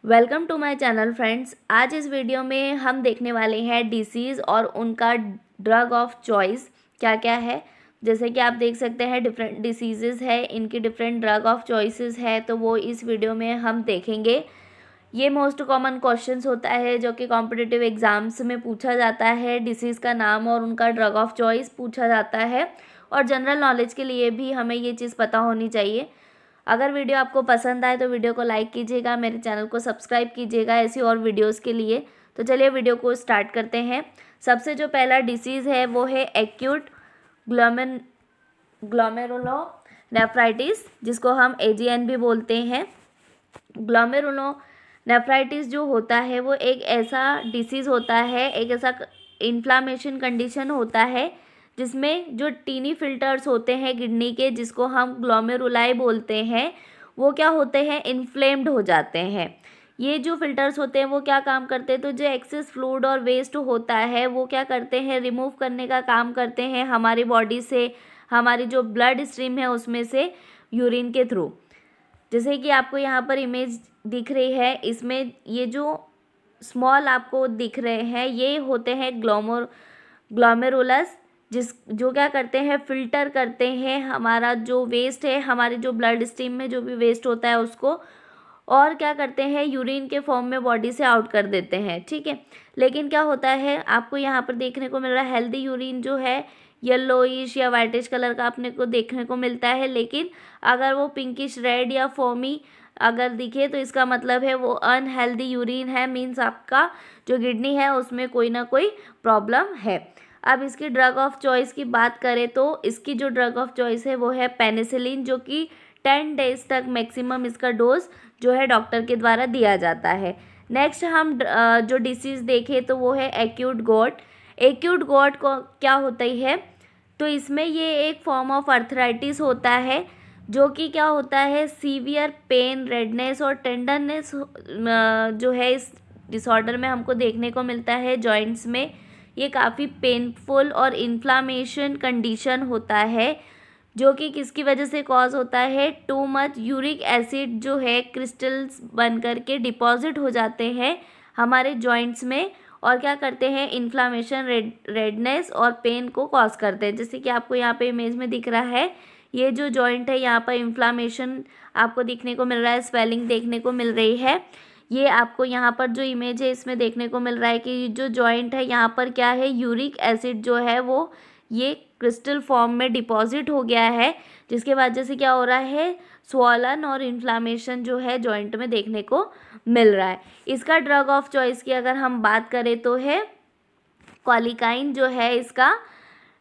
Welcome to my channel friends. आज इस video में हम देखने वाले हैं डिसीज़ और उनका ड्रग ऑफ चॉइस क्या क्या है। जैसे कि आप देख सकते हैं डिफरेंट डिसीज़ेज़ है, इनकी डिफरेंट ड्रग ऑफ चॉइसेस है, तो वो इस वीडियो में हम देखेंगे। ये मोस्ट कॉमन क्वेश्चंस होता है जो कि कॉम्पिटिटिव एग्ज़ाम्स में पूछा जाता है। डिसीज़ का नाम और उनका ड्रग ऑफ चॉइस पूछा जाता है, और जनरल नॉलेज के लिए भी हमें ये चीज़ पता होनी चाहिए। अगर वीडियो आपको पसंद आए तो वीडियो को लाइक कीजिएगा, मेरे चैनल को सब्सक्राइब कीजिएगा ऐसी और वीडियोस के लिए। तो चलिए वीडियो को स्टार्ट करते हैं। सबसे जो पहला डिसीज़ है वो है एक्यूट ग्लोमेरुलोनेफ्राइटिस, जिसको हम AGN भी बोलते हैं। ग्लोमेरुलोनेफ्राइटिस जो होता है वो एक ऐसा डिसीज़ होता है, एक ऐसा इन्फ्लामेशन कंडीशन होता है जिसमें जो टीनी फिल्टर्स होते हैं किडनी के, जिसको हम ग्लोमेरुलाई बोलते हैं, वो क्या होते हैं, इन्फ्लेम्ड हो जाते हैं। ये जो फिल्टर्स होते हैं वो क्या काम करते हैं, तो जो एक्सेस फ्लूइड और वेस्ट होता है वो क्या करते हैं, रिमूव करने का काम करते हैं हमारी बॉडी से, हमारी जो ब्लड स्ट्रीम है उसमें से, यूरिन के थ्रू। जैसे कि आपको यहाँ पर इमेज दिख रही है, इसमें ये जो स्मॉल आपको दिख रहे हैं ये होते हैं ग्लोमेरुलस, जो क्या करते हैं, फिल्टर करते हैं हमारा जो वेस्ट है, हमारी जो ब्लड स्ट्रीम में जो भी वेस्ट होता है उसको, और क्या करते हैं, यूरिन के फॉर्म में बॉडी से आउट कर देते हैं। ठीक है, लेकिन क्या होता है, आपको यहाँ पर देखने को मिल रहा है हेल्दी यूरिन जो है येलोइश या वाइटिश कलर का अपने को देखने को मिलता है, लेकिन अगर वो पिंकिश रेड या फोमी अगर दिखे तो इसका मतलब है वो अनहेल्दी यूरिन है, मीन्स आपका जो किडनी है उसमें कोई ना कोई प्रॉब्लम है। अब इसकी ड्रग ऑफ चॉइस की बात करें तो इसकी जो ड्रग ऑफ चॉइस है वो है पेनिसिलिन, जो कि 10 डेज तक मैक्सिमम इसका डोज जो है डॉक्टर के द्वारा दिया जाता है। नेक्स्ट हम जो डिसीज़ देखें तो वो है एक्यूट गॉट। एक्यूट गॉट को क्या होता ही है, तो इसमें ये एक फॉर्म ऑफ अर्थराइटिस होता है, जो कि क्या होता है, सीवियर पेन, रेडनेस और टेंडरनेस जो है इस डिसऑर्डर में हमको देखने को मिलता है जॉइंट्स में। ये काफ़ी पेनफुल और इन्फ्लामेशन कंडीशन होता है, जो कि किसकी वजह से कॉज होता है, टू मच यूरिक एसिड जो है क्रिस्टल्स बन करके डिपॉजिट हो जाते हैं हमारे जॉइंट्स में, और क्या करते हैं, इन्फ्लामेशन, रेडनेस और पेन को कॉज करते हैं। जैसे कि आपको यहाँ पे इमेज में दिख रहा है, ये जो जॉइंट है यहाँ पर इन्फ्लामेशन आपको दिखने को मिल रहा है, स्वेलिंग देखने को मिल रही है। ये आपको यहाँ पर जो इमेज है इसमें देखने को मिल रहा है कि जो जॉइंट है यहाँ पर क्या है, यूरिक एसिड जो है वो ये क्रिस्टल फॉर्म में डिपॉजिट हो गया है, जिसके वजह से क्या हो रहा है, स्वॉलन और इन्फ्लामेशन जो है जॉइंट में देखने को मिल रहा है। इसका ड्रग ऑफ चॉइस की अगर हम बात करें तो है क्वालिकाइन, जो है इसका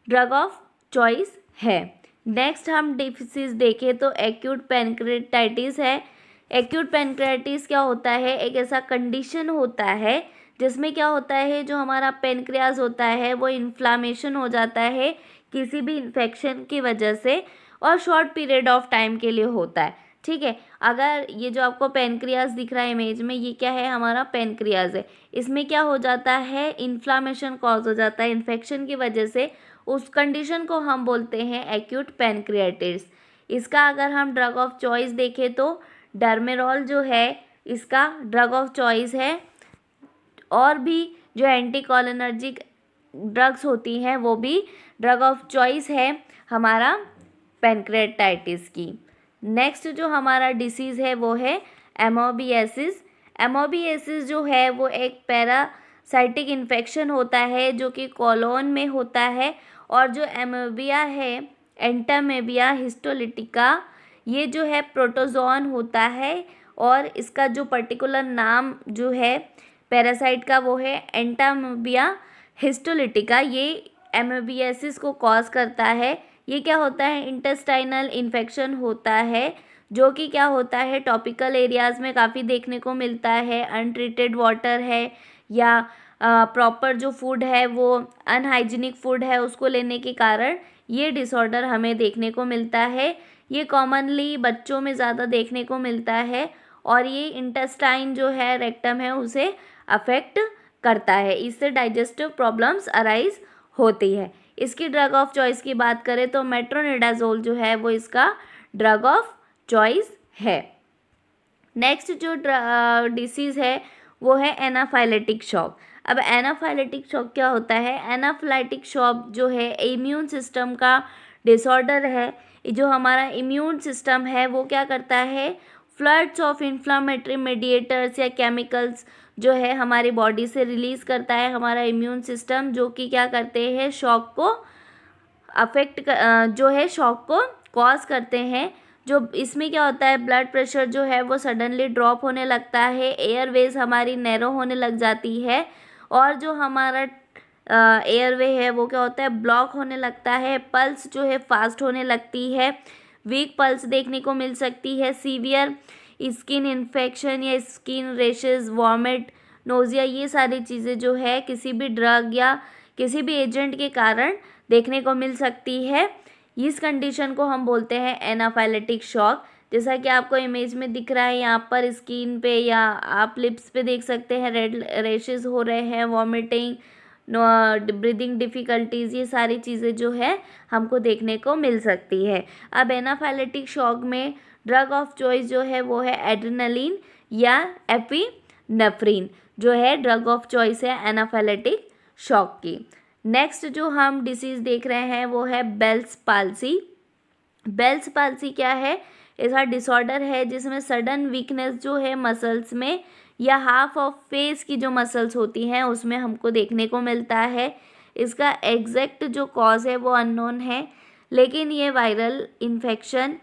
ड्रग ऑफ चॉइस है। नेक्स्ट हम डिसीज देखें तो एक्यूट पैनक्रेटाइटिस है। एक्यूट पैनक्रेटाइटिस क्या होता है, एक ऐसा कंडीशन होता है जिसमें क्या होता है, जो हमारा पेनक्रियाज होता है वो इन्फ्लामेशन हो जाता है किसी भी इन्फेक्शन की वजह से, और शॉर्ट पीरियड ऑफ टाइम के लिए होता है। ठीक है, अगर ये जो आपको पेनक्रियाज दिख रहा है इमेज में, ये क्या है, हमारा पेनक्रियाज है। इसमें क्या हो जाता है, इन्फ्लामेशन कॉज हो जाता है इन्फेक्शन की वजह से, उस कंडीशन को हम बोलते हैं एक्यूट पैनक्रियाटिस। इसका अगर हम ड्रग ऑफ चॉइस देखें तो डर्मेरोल जो है इसका ड्रग ऑफ चॉइस है, और भी जो एंटीकोलिनर्जिक ड्रग्स होती हैं वो भी ड्रग ऑफ चॉइस है हमारा पैनक्रेटाइटिस की। नेक्स्ट जो हमारा डिसीज़ है वो है एमोबियासिस। एमोबियासिस जो है वो एक पैरासाइटिक इन्फेक्शन होता है जो कि कोलोन में होता है, और जो एमोबिया है, एंटामेबिया हिस्टोलिटिका, ये जो है प्रोटोजोन होता है, और इसका जो पर्टिकुलर नाम जो है पैरासाइट का वो है एंटामेबिया हिस्टोलिटिका। ये एमोबियासिस को कॉज करता है। ये क्या होता है, इंटेस्टाइनल इन्फेक्शन होता है, जो कि क्या होता है, टॉपिकल एरियाज़ में काफ़ी देखने को मिलता है। अनट्रीटेड वाटर है या प्रॉपर जो फूड है वो अनहाइजीनिक फूड है उसको लेने के कारण ये डिसऑर्डर हमें देखने को मिलता है। ये कॉमनली बच्चों में ज़्यादा देखने को मिलता है, और ये इंटेस्टाइन जो है, रेक्टम है, उसे अफेक्ट करता है। इससे डाइजेस्टिव प्रॉब्लम्स अराइज होती है। इसकी ड्रग ऑफ चॉइस की बात करें तो मेट्रोनिडाजोल जो है वो इसका ड्रग ऑफ चॉइस है। नेक्स्ट जो डिसीज़ है वो है एनाफाइलेटिक शॉक। अब एनाफाइलेटिक शॉक क्या होता है? एनाफाइलेटिक शॉक जो है इम्यून सिस्टम का डिसऑर्डर है। जो हमारा इम्यून सिस्टम है वो क्या करता है, फ्लड्स ऑफ इन्फ्लामेटरी मेडिएटर्स या केमिकल्स जो है हमारी बॉडी से रिलीज़ करता है हमारा इम्यून सिस्टम, जो कि क्या करते हैं, शॉक को अफेक्ट जो है शॉक को कॉज करते हैं। जो इसमें क्या होता है, ब्लड प्रेशर जो है वो सडनली ड्रॉप होने लगता है, एयरवेज हमारी नैरो होने लग जाती है, और जो हमारा एयरवे है वो क्या होता है, ब्लॉक होने लगता है। पल्स जो है फास्ट होने लगती है, वीक पल्स देखने को मिल सकती है, सीवियर स्किन इन्फेक्शन या स्किन रेशेस, वॉमिट, नोज़िया, ये सारी चीज़ें जो है किसी भी ड्रग या किसी भी एजेंट के कारण देखने को मिल सकती है। इस कंडीशन को हम बोलते हैं एनाफाइलेटिक शॉक। जैसा कि आपको इमेज में दिख रहा है यहाँ पर स्किन पे या आप लिप्स पे देख सकते हैं, रेड रेशेस हो रहे हैं, वॉमिटिंग, ब्रीदिंग डिफ़िकल्टीज़, ये सारी चीज़ें जो है हमको देखने को मिल सकती है। अब एनाफाइलेटिक शॉक में ड्रग ऑफ चॉइस जो है वो है एड्रेनलिन या एपिनेफ्रिन, जो है ड्रग ऑफ चॉइस है एनाफाइलेटिक शॉक की। नेक्स्ट जो हम डिसीज़ देख रहे हैं वो है बेल्स पाल्सी। बेल्स पाल्सी क्या है? ऐसा डिसऑर्डर है जिसमें सडन वीकनेस जो है मसल्स में या हाफ ऑफ फेस की जो मसल्स होती हैं उसमें हमको देखने को मिलता है। इसका एग्जैक्ट जो कॉज है वो अननोन है, लेकिन ये वायरल इन्फेक्शन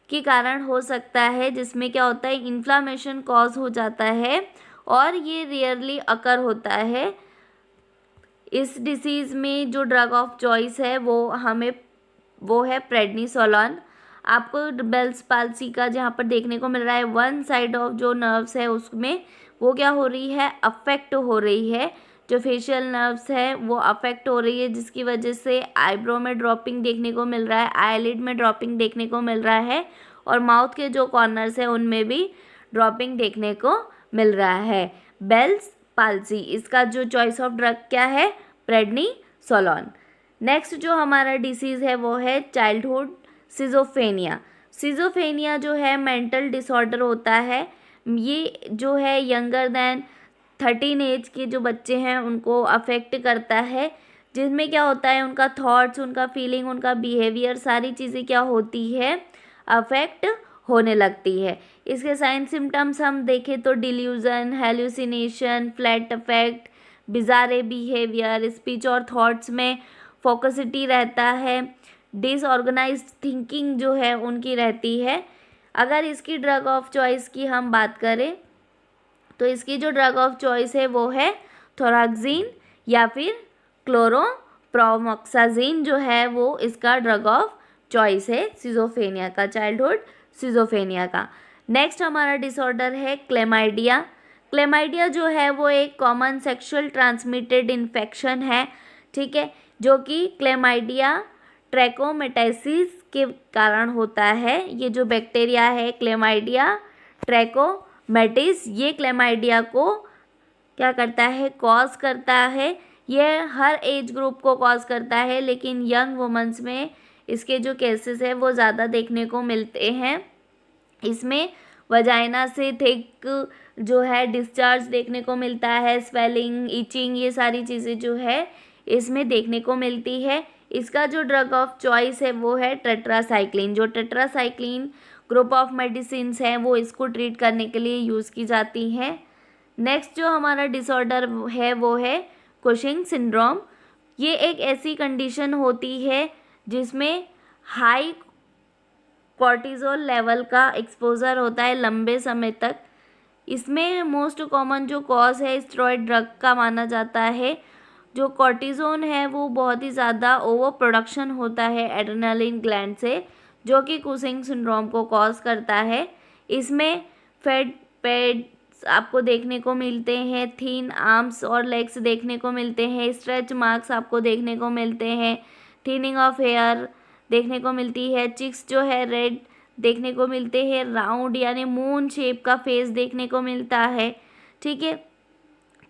के कारण हो सकता है, जिसमें क्या होता है, इन्फ्लामेशन कॉज हो जाता है और ये रेयरली अकर होता है। इस डिसीज़ में जो ड्रग ऑफ चॉइस है वो है प्रेडनिसोलोन। आपको बेल्स पाल्सी का जहाँ पर देखने को मिल रहा है, वन साइड ऑफ जो नर्व्स है उसमें वो क्या हो रही है, अफेक्ट हो रही है। जो फेशियल नर्व्स है वो अफेक्ट हो रही है, जिसकी वजह से आईब्रो में ड्रॉपिंग देखने को मिल रहा है, आईलिड में ड्रॉपिंग देखने को मिल रहा है, और माउथ के जो कॉर्नर्स है उनमें भी ड्रॉपिंग देखने को मिल रहा है। बेल्स पाल्सी, इसका जो चॉइस ऑफ ड्रग क्या है, प्रेडनिसोलोन। नेक्स्ट जो हमारा डिसीज़ है वो है चाइल्डहुड सिजोफ्रेनिया। सिजोफ्रेनिया जो है मेंटल डिसऑर्डर होता है। ये जो है यंगर देन 13 एज के जो बच्चे हैं उनको अफेक्ट करता है, जिसमें क्या होता है, उनका थॉट्स, उनका फीलिंग, उनका बिहेवियर, सारी चीज़ें क्या होती है, अफेक्ट होने लगती है। इसके साइन सिम्टम्स हम देखें तो delusion, hallucination, flat affect, बिजारे behaviour, speech और थॉट्स में फोकसिटी रहता है, डिसऑर्गेनाइज्ड थिंकिंग जो है उनकी रहती है। अगर इसकी ड्रग ऑफ चॉइस की हम बात करें तो इसकी जो ड्रग ऑफ चॉइस है वो है थोराक्सिन या फिर क्लोरोप्रोमोक्साजिन, जो है वो इसका ड्रग ऑफ चॉइस है सिजोफ्रेनिया का, चाइल्डहुड सिजोफ्रेनिया का। नेक्स्ट हमारा डिसऑर्डर है क्लेमाइडिया। क्लेमाइडिया जो है वो एक कॉमन सेक्सुअल ट्रांसमिटेड इन्फेक्शन है, ठीक है, जो कि क्लेमाइडिया ट्रैकोमेटाइसिस के कारण होता है। ये जो बैक्टीरिया है क्लेमाइडिया ट्रैकोमेटिस, ये क्लेमाइडिया को क्या करता है, कॉज करता है। ये हर एज ग्रुप को कॉज करता है, लेकिन यंग वुमेंस में इसके जो केसेस है वो ज़्यादा देखने को मिलते हैं। इसमें वजाइना से थिक जो है डिस्चार्ज देखने को मिलता है, स्वेलिंग, इचिंग, ये सारी चीज़ें जो है इसमें देखने को मिलती है। इसका जो ड्रग ऑफ चॉइस है वो है टेट्रासाइक्लिन। जो टेट्रासाइक्लिन ग्रुप ऑफ मेडिसिन्स हैं वो इसको ट्रीट करने के लिए यूज़ की जाती हैं। नेक्स्ट जो हमारा डिसऑर्डर है वो है कुशिंग सिंड्रोम। ये एक ऐसी कंडीशन होती है जिसमें हाई कॉर्टिजोल लेवल का एक्सपोज़र होता है लंबे समय तक। इसमें मोस्ट कॉमन जो कॉज है स्टेरॉयड ड्रग का माना जाता है। जो कॉर्टिजोन है वो बहुत ही ज़्यादा ओवर प्रोडक्शन होता है एड्रेनालिन ग्लैंड से, जो कि कुशिंग सिंड्रोम को कॉज करता है। इसमें फेड पैड्स आपको देखने को मिलते हैं, थिन आर्म्स और लेग्स देखने को मिलते हैं, स्ट्रेच मार्क्स आपको देखने को मिलते हैं, थिनिंग ऑफ हेयर देखने को मिलती है, चिक्स जो है रेड देखने को मिलते हैं, राउंड यानी मून शेप का फेस देखने को मिलता है, ठीक है,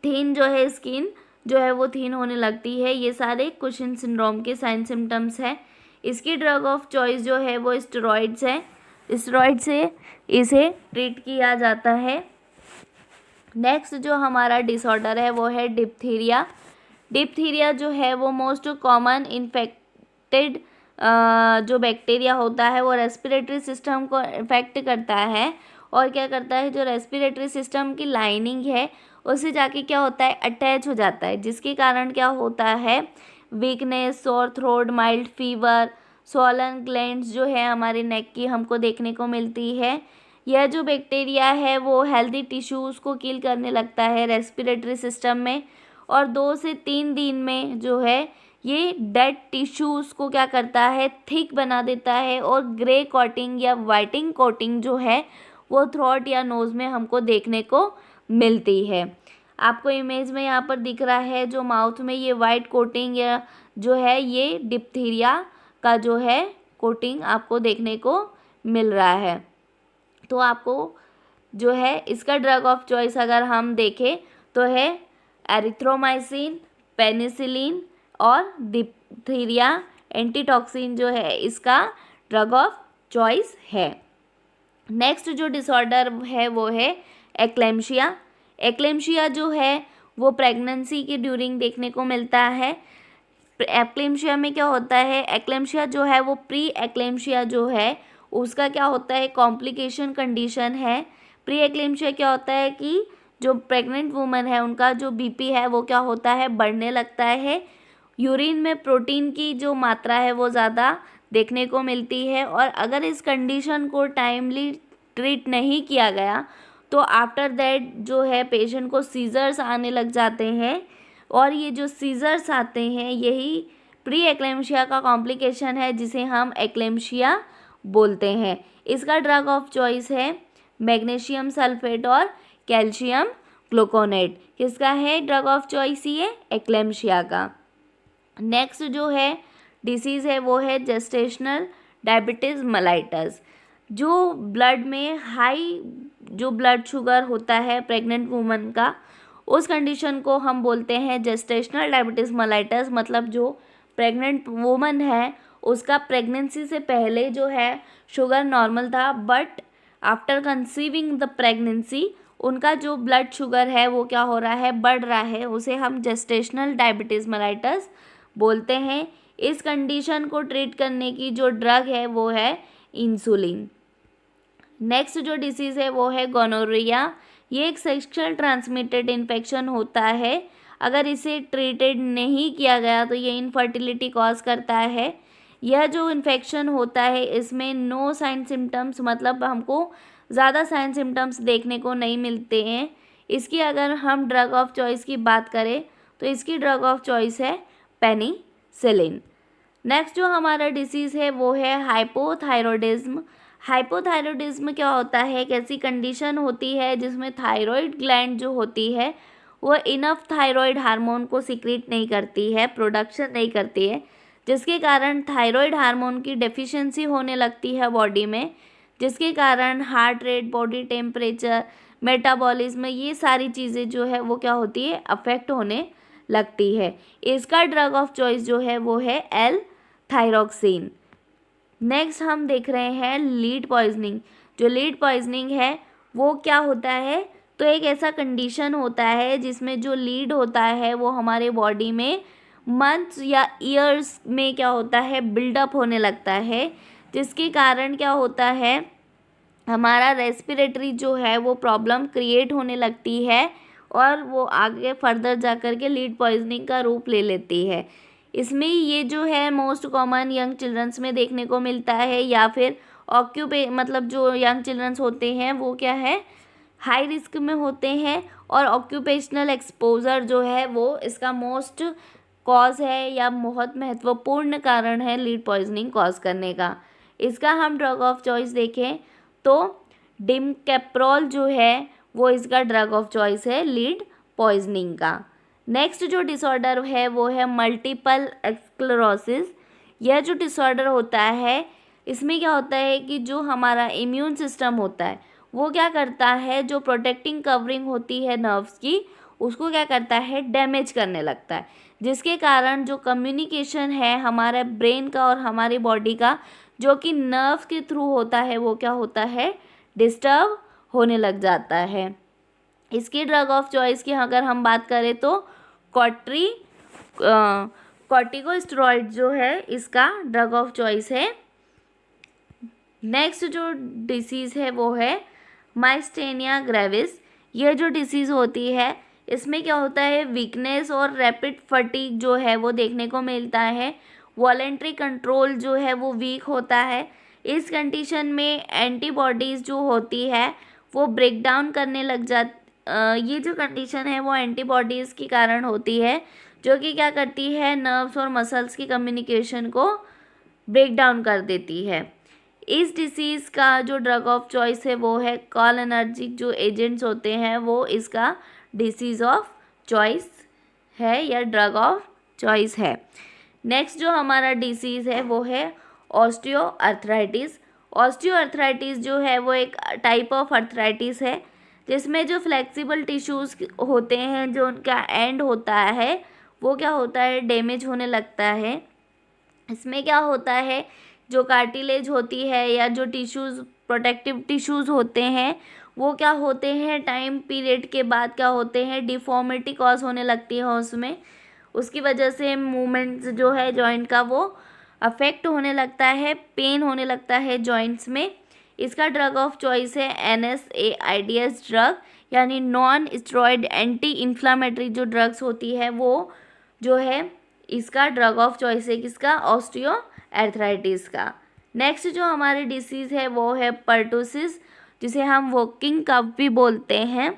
थिन जो है स्किन जो है वो थिन होने लगती है। ये सारे कुशिंग सिंड्रोम के साइन सिम्टम्स हैं। इसकी ड्रग ऑफ चॉइस जो है वो स्टेरॉइड्स हैं। स्टेरॉइड से इसे ट्रीट किया जाता है। नेक्स्ट जो हमारा डिसऑर्डर है वो है डिप्थीरिया। डिप्थीरिया जो है वो मोस्ट कॉमन इन्फेक्टेड जो बैक्टीरिया होता है वो रेस्पिरेटरी सिस्टम को इफेक्ट करता है, और क्या करता है, जो रेस्पिरेटरी सिस्टम की लाइनिंग है उससे जाके क्या होता है, अटैच हो जाता है, जिसके कारण क्या होता है, weakness, sore throat, mild fever, swollen glands जो है हमारे नेक की हमको देखने को मिलती है। यह जो बैक्टीरिया है वो हेल्दी टिश्यूज़ को किल करने लगता है रेस्पिरेटरी सिस्टम में, और 2 से 3 दिन में जो है ये डेड टिश्यूज़ को क्या करता है, थिक बना देता है, और ग्रे कोटिंग या वाइटिंग कोटिंग जो है वो थ्रोट या नोज़ में हमको देखने को मिलती है। आपको इमेज में यहाँ पर दिख रहा है जो माउथ में ये वाइट कोटिंग या जो है ये डिप्थीरिया का जो है कोटिंग आपको देखने को मिल रहा है। तो आपको जो है इसका ड्रग ऑफ चॉइस अगर हम देखें तो है एरिथ्रोमाइसिन, पेनिसिलिन और डिप्थीरिया एंटीटॉक्सिन जो है इसका ड्रग ऑफ चॉइस है। नेक्स्ट जो डिसऑर्डर है वो है एक्लेम्शिया। एक्लेम्शिया जो है वो प्रेगनेंसी के ड्यूरिंग देखने को मिलता है। एक्लेम्शिया में क्या होता है, एक्लेम्शिया जो है वो प्री एक्लेम्शिया जो है उसका क्या होता है, कॉम्प्लिकेशन कंडीशन है। प्री एक्लेम्शिया क्या होता है कि जो प्रेग्नेंट वुमन है उनका जो बीपी है वो क्या होता है, बढ़ने लगता है। यूरिन में प्रोटीन की जो मात्रा है वो ज़्यादा देखने को मिलती है, और अगर इस कंडीशन को टाइमली ट्रीट नहीं किया गया तो आफ्टर दैट जो है पेशेंट को सीजर्स आने लग जाते हैं, और ये जो सीजर्स आते हैं यही प्री एक्लेम्शिया का कॉम्प्लिकेशन है जिसे हम एक्लेम्शिया बोलते हैं। इसका ड्रग ऑफ चॉइस है मैग्नीशियम सल्फेट और कैल्शियम ग्लूकोनेट। किसका है ड्रग ऑफ चॉइस, ये एक्लेम्शिया का। नेक्स्ट जो है डिसीज़ है वो है जेस्टेशनल डायबिटीज़ मेलाइटस। जो ब्लड में हाई जो ब्लड शुगर होता है प्रेग्नेंट वुमन का, उस कंडीशन को हम बोलते हैं जेस्टेशनल डायबिटीज़ मेलाइटस। मतलब जो प्रेग्नेंट वुमन है उसका प्रेगनेंसी से पहले जो है शुगर नॉर्मल था, but after conceiving the pregnancy उनका जो ब्लड शुगर है वो क्या हो रहा है, बढ़ रहा है, उसे हम जेस्टेशनल डायबिटीज़ मेलाइटस बोलते हैं। इस कंडीशन को ट्रीट करने की जो ड्रग है वो है इंसुलिन। नेक्स्ट जो डिसीज़ है वो है गोनोरिया। ये एक सेक्सुअल ट्रांसमिटेड इन्फेक्शन होता है। अगर इसे ट्रीटेड नहीं किया गया तो ये इनफर्टिलिटी कॉज करता है। यह जो इन्फेक्शन होता है इसमें नो साइन सिम्टम्स, मतलब हमको ज़्यादा साइन सिम्टम्स देखने को नहीं मिलते हैं। इसकी अगर हम ड्रग ऑफ चॉइस की बात करें तो इसकी ड्रग ऑफ चॉइस है पेनिसिलिन। नेक्स्ट जो हमारा डिसीज़ है वो है हाइपोथायरॉयडिज्म। हाइपोथायरॉयडिज्म क्या होता है, एक ऐसी कंडीशन होती है जिसमें थायराइड ग्लैंड जो होती है वो इनफ थायराइड हार्मोन को सीक्रेट नहीं करती है, प्रोडक्शन नहीं करती है, जिसके कारण थायराइड हार्मोन की डेफिशिएंसी होने लगती है बॉडी में, जिसके कारण heart rate, body temperature, metabolism, ये सारी चीज़ें जो है वो क्या होती है, अफेक्ट होने लगती है। इसका ड्रग ऑफ चॉइस जो है वो है एल थायरोक्सिन। नेक्स्ट हम देख रहे हैं लीड पॉइजनिंग। जो लीड पॉइजनिंग है वो क्या होता है, तो एक ऐसा कंडीशन होता है जिसमें जो लीड होता है वो हमारे बॉडी में मंथ्स या ईयर्स में क्या होता है, बिल्डअप होने लगता है, जिसके कारण क्या होता है, हमारा रेस्पिरेटरी जो है वो प्रॉब्लम क्रिएट होने लगती है, और वो आगे फर्दर जा कर के लीड पॉइजनिंग का रूप ले लेती है। इसमें ये जो है मोस्ट कॉमन यंग चिल्ड्रंस में देखने को मिलता है, या फिर मतलब जो यंग चिल्ड्रंस होते हैं वो क्या है, हाई रिस्क में होते हैं, और ऑक्यूपेशनल एक्सपोजर जो है वो इसका मोस्ट कॉज है या बहुत महत्वपूर्ण कारण है लीड पॉइजनिंग कॉज करने का। इसका हम ड्रग ऑफ चॉइस देखें तो डिमकेप्रोल जो है वो इसका ड्रग ऑफ चॉइस है लीड पॉइजनिंग का। नेक्स्ट जो डिसऑर्डर है वो है मल्टीपल स्क्लेरोसिस। यह जो डिसऑर्डर होता है इसमें क्या होता है कि जो हमारा इम्यून सिस्टम होता है वो क्या करता है, जो प्रोटेक्टिंग कवरिंग होती है नर्व्स की उसको क्या करता है, डैमेज करने लगता है, जिसके कारण जो कम्युनिकेशन है हमारे ब्रेन का और हमारी बॉडी का जो कि नर्व के थ्रू होता है वो क्या होता है, डिस्टर्ब होने लग जाता है। इसकी ड्रग ऑफ चॉइस की अगर हम बात करें तो कॉर्टिकोस्टेरॉइड जो है इसका ड्रग ऑफ चॉइस है। नेक्स्ट जो डिसीज़ है वो है माइस्टेनिया ग्रेविस। यह जो डिसीज़ होती है इसमें क्या होता है, वीकनेस और रैपिड फटीग जो है वो देखने को मिलता है। वॉलेंट्री कंट्रोल जो है वो वीक होता है। इस कंडीशन में एंटीबॉडीज़ जो होती है वो ब्रेक डाउन करने लग ये जो कंडीशन है वो एंटीबॉडीज़ के कारण होती है, जो कि क्या करती है, नर्व्स और मसल्स की कम्युनिकेशन को ब्रेक डाउन कर देती है। इस डिसीज़ का जो ड्रग ऑफ चॉइस है वो है कॉलिनर्जिक जो एजेंट्स होते हैं वो इसका डिसीज़ ऑफ चॉइस है या ड्रग ऑफ चॉइस है। नेक्स्ट जो हमारा डिसीज़ है वो है ऑस्टियोआर्थराइटिस। ऑस्टियोआर्थराइटिस जो है वो एक टाइप ऑफ अर्थराइटिस है जिसमें जो फ्लेक्सिबल टिश्यूज़ होते हैं, जो उनका एंड होता है वो क्या होता है, डैमेज होने लगता है। इसमें क्या होता है, जो कार्टिलेज होती है या जो टिश्यूज़ प्रोटेक्टिव टिश्यूज़ होते हैं वो क्या होते हैं, टाइम पीरियड के बाद क्या होते हैं, डिफॉर्मिटी कॉज होने लगती है उसमें। उसकी वजह से मूवमेंट्स जो है जॉइंट का वो अफेक्ट होने लगता है, पेन होने लगता है जॉइंट्स में। इसका ड्रग ऑफ चॉइस है NSAIDs ड्रग, यानी नॉन स्टेरॉइड एंटी इन्फ्लामेटरी जो ड्रग्स होती है वो जो है इसका ड्रग ऑफ चॉइस है किसका, ऑस्टियोआर्थराइटिस का। नेक्स्ट जो हमारी डिसीज़ है वो है पर्टुसिस, जिसे हम वॉकिंग कफ भी बोलते हैं।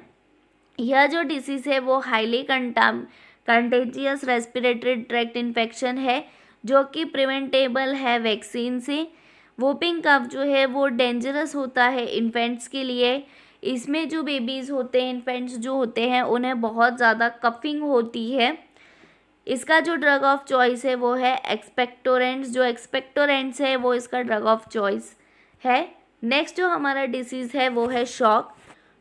यह जो डिसीज़ है वो highly contagious respiratory tract infection है जो कि प्रिवेंटेबल है वैक्सीन से। वोपिंग कफ जो है वो डेंजरस होता है इन्फेंट्स के लिए। इसमें जो बेबीज़ होते हैं, इन्फेंट्स जो होते हैं, उन्हें बहुत ज़्यादा कफिंग होती है। इसका जो ड्रग ऑफ चॉइस है वो है एक्सपेक्टोरेंट्स। जो एक्सपेक्टोरेंट्स है वो इसका ड्रग ऑफ चॉइस है। नेक्स्ट जो हमारा डिसीज़ है वो है शॉक।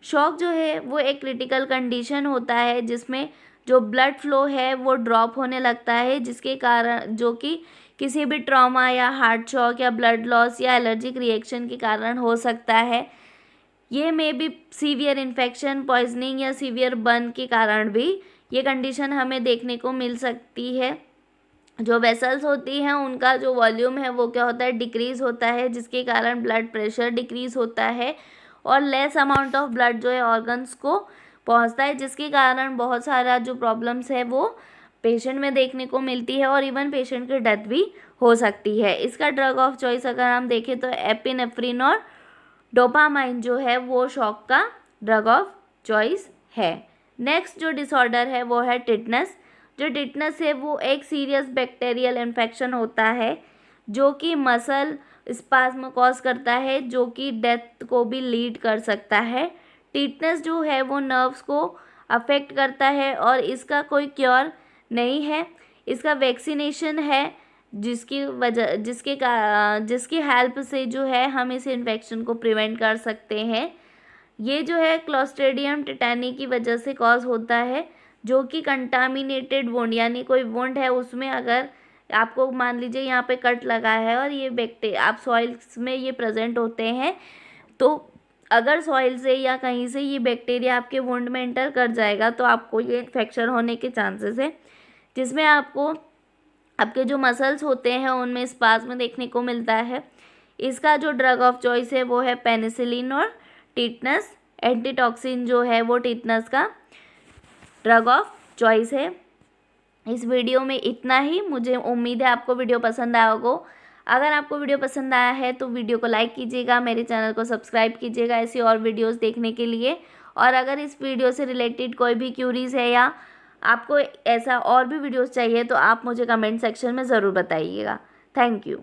शॉक जो है वो एक क्रिटिकल कंडीशन होता है जिसमें जो ब्लड फ्लो है वो ड्रॉप होने लगता है, जिसके कारण जो कि किसी भी ट्रॉमा या हार्ट शॉक या ब्लड लॉस या एलर्जिक रिएक्शन के कारण हो सकता है। ये में भी सीवियर इन्फेक्शन, पॉइजनिंग या सीवियर बर्न के कारण भी ये कंडीशन हमें देखने को मिल सकती है। जो वेसल्स होती हैं उनका जो वॉल्यूम है वो क्या होता है, डिक्रीज़ होता है, जिसके कारण ब्लड प्रेशर डिक्रीज़ होता है और लेस अमाउंट ऑफ ब्लड जो है ऑर्गन्स को पहुंचता है, जिसके कारण बहुत सारा जो प्रॉब्लम्स है वो पेशेंट में देखने को मिलती है और इवन पेशेंट की डेथ भी हो सकती है। इसका ड्रग ऑफ चॉइस अगर हम देखें तो एपिनेफ्रिन और डोपामाइन जो है वो शॉक का ड्रग ऑफ चॉइस है। नेक्स्ट जो डिसऑर्डर है वो है टिटनस। जो टिटनस है वो एक सीरियस बैक्टीरियल इन्फेक्शन होता है जो कि मसल स्पाज्म कॉज करता है, जो कि डेथ को भी लीड कर सकता है। टिटनस जो है वो नर्व्स को अफेक्ट करता है और इसका कोई क्योर नहीं है। इसका वैक्सीनेशन है जिसकी हेल्प से जो है हम इस इन्फेक्शन को प्रिवेंट कर सकते हैं। ये जो है क्लोस्ट्रीडियम टेटानी की वजह से कॉज होता है, जो कि कंटामिनेटेड वुंड, यानी कोई वुंड है उसमें अगर आपको मान लीजिए यहाँ पे कट लगा है और ये बैक्टीरिया आप सॉइल्स में ये प्रेजेंट होते हैं, तो अगर सॉइल से या कहीं से ये बैक्टीरिया आपके वुंड में एंटर कर जाएगा तो आपको ये इन्फेक्शन होने के चांसेस है, जिसमें आपको आपके जो मसल्स होते हैं उनमें स्पाज्म देखने को मिलता है। इसका जो ड्रग ऑफ चॉइस है वो है पेनिसिलिन और टिटनस एंटीटॉक्सिन जो है वो टिटनस का ड्रग ऑफ चॉइस है। इस वीडियो में इतना ही। मुझे उम्मीद है आपको वीडियो पसंद आया होगा। अगर आपको वीडियो पसंद आया है तो वीडियो को लाइक कीजिएगा, मेरे चैनल को सब्सक्राइब कीजिएगा ऐसी और वीडियोस देखने के लिए। और अगर इस वीडियो से रिलेटेड कोई भी क्यूरीज है या आपको ऐसा और भी वीडियोस चाहिए तो आप मुझे कमेंट सेक्शन में ज़रूर बताइएगा। Thank you.